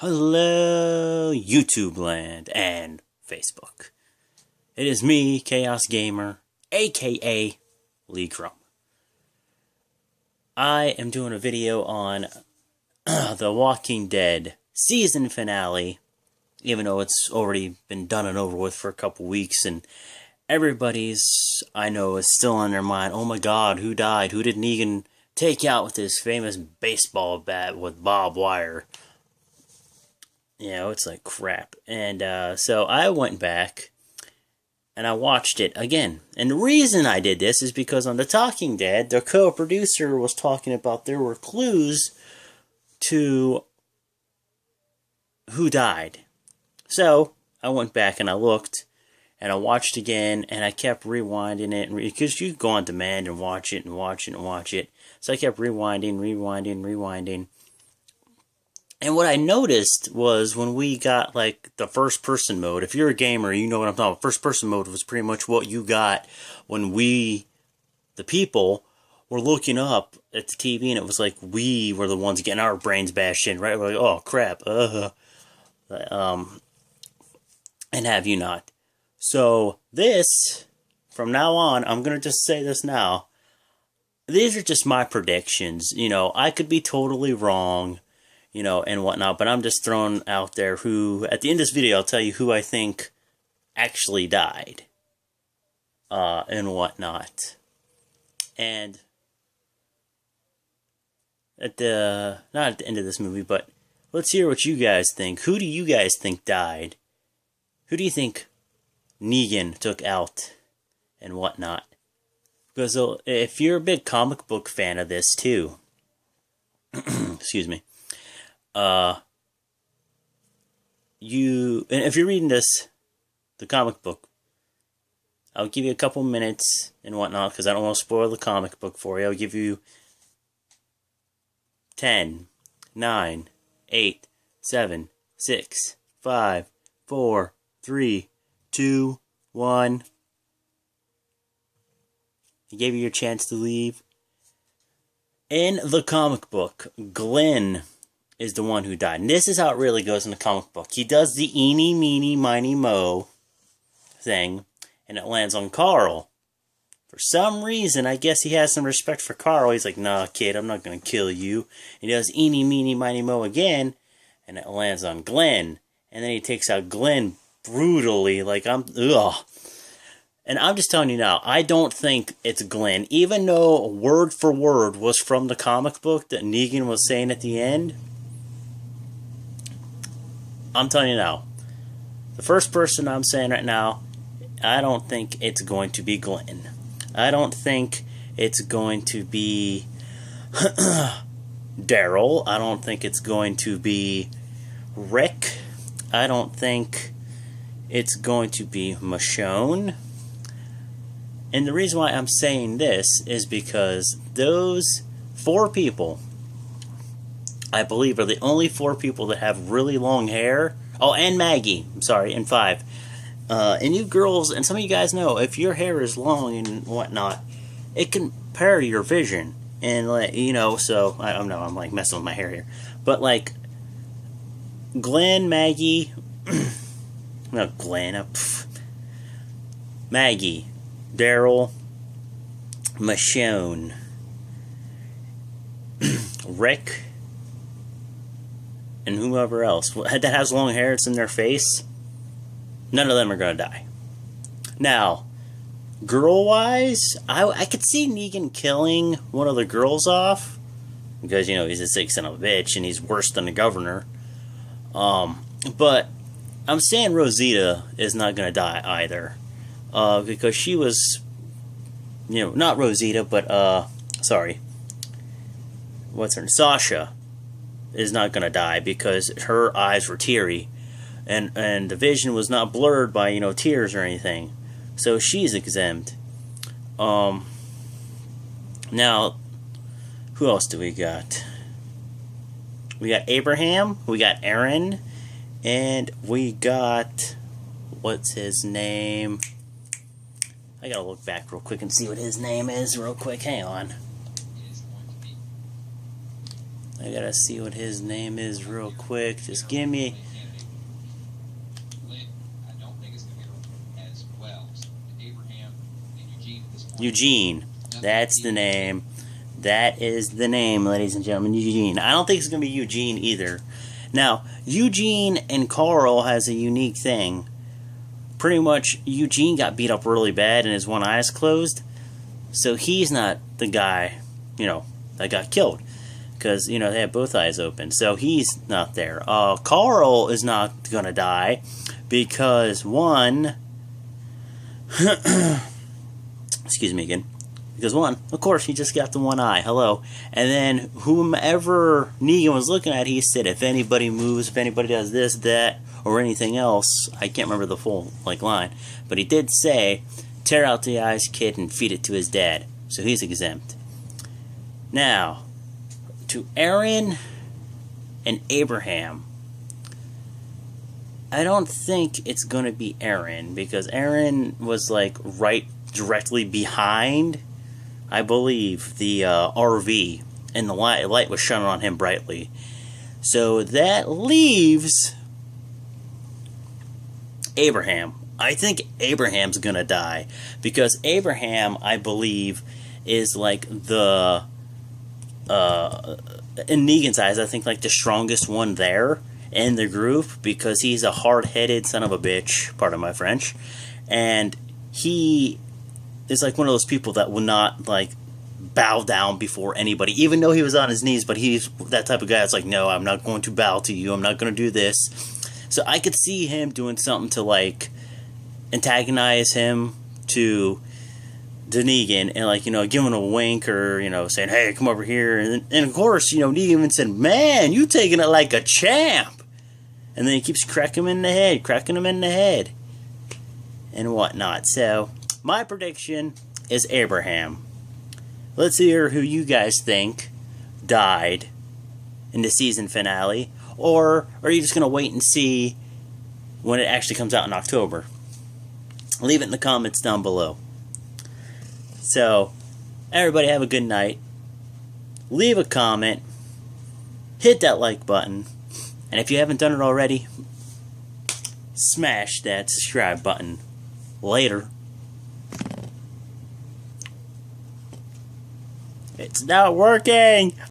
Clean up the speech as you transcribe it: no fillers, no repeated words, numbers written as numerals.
Hello, YouTube land and Facebook. It is me, Chaos Gamer, aka Lee Crumb. I am doing a video on The Walking Dead season finale, even though it's already been done and over with for a couple weeks, and everybody's, I know, is still on their mind, oh my god, who died? Who did Negan take out with his famous baseball bat with barbed wire? You know, it's like crap. And so I went back and I watched it again. And the reason I did this is because on The Talking Dead, the co-producer was talking about there were clues to who died. So I went back and I looked and I watched again and I kept rewinding it. Because you go on demand and watch it and watch it and watch it. So I kept rewinding. And what I noticed was when we got, like, the first-person mode, if you're a gamer, you know what I'm talking about. First-person mode was pretty much what you got when we, the people, were looking up at the TV, and it was like we were the ones getting our brains bashed in, right? We're like, oh, crap, and have you not. So, this, from now on, I'm going to just say this now, these are just my predictions. You know, I could be totally wrong, you know, and whatnot, but I'm just throwing out there who, at the end of this video, I'll tell you who I think actually died, and whatnot. And not at the end of this movie, but let's hear what you guys think. Who do you guys think died? Who do you think Negan took out, and whatnot? Because if you're a big comic book fan of this, too, excuse me, and if you're reading the comic book, I'll give you a couple minutes and whatnot, because I don't want to spoil the comic book for you. I'll give you 10, 9, 8, 7, 6, 5, 4, 3, 2, 1. I gave you your chance to leave. In the comic book, Glenn is the one who died. And this is how it really goes in the comic book. He does the eeny, meeny, miny, mo thing, and it lands on Carl. For some reason, I guess he has some respect for Carl. He's like, nah, kid, I'm not going to kill you. And he does eeny, meeny, miny, mo again, and it lands on Glenn. And then he takes out Glenn brutally, like, ugh. And I'm just telling you now, I don't think it's Glenn. Even though word for word was from the comic book that Negan was saying at the end, I'm telling you now, the first person I'm saying right now, I don't think it's going to be Glenn. I don't think it's going to be Daryl. I don't think it's going to be Rick. I don't think it's going to be Michonne. And the reason why I'm saying this is because those 4 people, I believe, are the only 4 people that have really long hair. Oh, and Maggie. I'm sorry, and 5. And you girls, and some of you guys know, if your hair is long and whatnot, it can impair your vision. And, like, you know, so, I'm like messing with my hair here. But, like, Glenn, Maggie, not Glenn, Maggie, Daryl, Michonne, Rick, and whoever else that has long hair, it's in their face, none of them are going to die. Now, girl-wise, I could see Negan killing one of the girls off, because, you know, he's a sick son of a bitch, and he's worse than the governor. But I'm saying Rosita is not going to die either, because she was, you know, not Rosita, but, sorry, what's her name? Sasha is not going to die because her eyes were teary, and the vision was not blurred by, you know, tears or anything, so she's exempt. Now, who else do we got? We got Abraham, we got Aaron, and we got, what's his name? I gotta look back real quick and see what his name is real quick, hang on. I gotta see what his name is real quick. Just give me... Eugene. That's the name. That is the name, ladies and gentlemen. Eugene. I don't think it's going to be Eugene either. Now, Eugene and Carl has a unique thing. Pretty much, Eugene got beat up really bad and his one eye is closed. So he's not the guy, that got killed. Because, they have both eyes open. So he's not there. Carl is not going to die. Because, one... excuse me again. Because one, of course, he just got the one eye. Hello. And then whomever Negan was looking at, he said, if anybody moves, if anybody does this, that, or anything else, I can't remember the full line, but he did say, tear out the eyes, kid, and feed it to his dad. So he's exempt. Now, to Aaron and Abraham, I don't think it's going to be Aaron, because Aaron was like right directly behind, I believe, the RV, and the light was shining on him brightly. So that leaves Abraham. I think Abraham's gonna die, because Abraham, I believe, is like the in Negan's eyes, I think like the strongest one there in the group, because he's a hard-headed son of a bitch, pardon my French, and he is like one of those people that will not like bow down before anybody, even though he was on his knees. But he's that type of guy that's like, no, I'm not going to bow to you, I'm not going to do this. So I could see him doing something to like antagonize him to Negan, and like, give him a wink, or saying, hey, come over here. And of course, Negan even said, man, you taking it like a champ. And then he keeps cracking him in the head and whatnot. So my prediction is Abraham. Let's hear who you guys think died in the season finale. Or are you just going to wait and see when it actually comes out in October? Leave it in the comments down below. So, everybody have a good night. Leave a comment. Hit that like button. And if you haven't done it already, smash that subscribe button. Later. It's not working!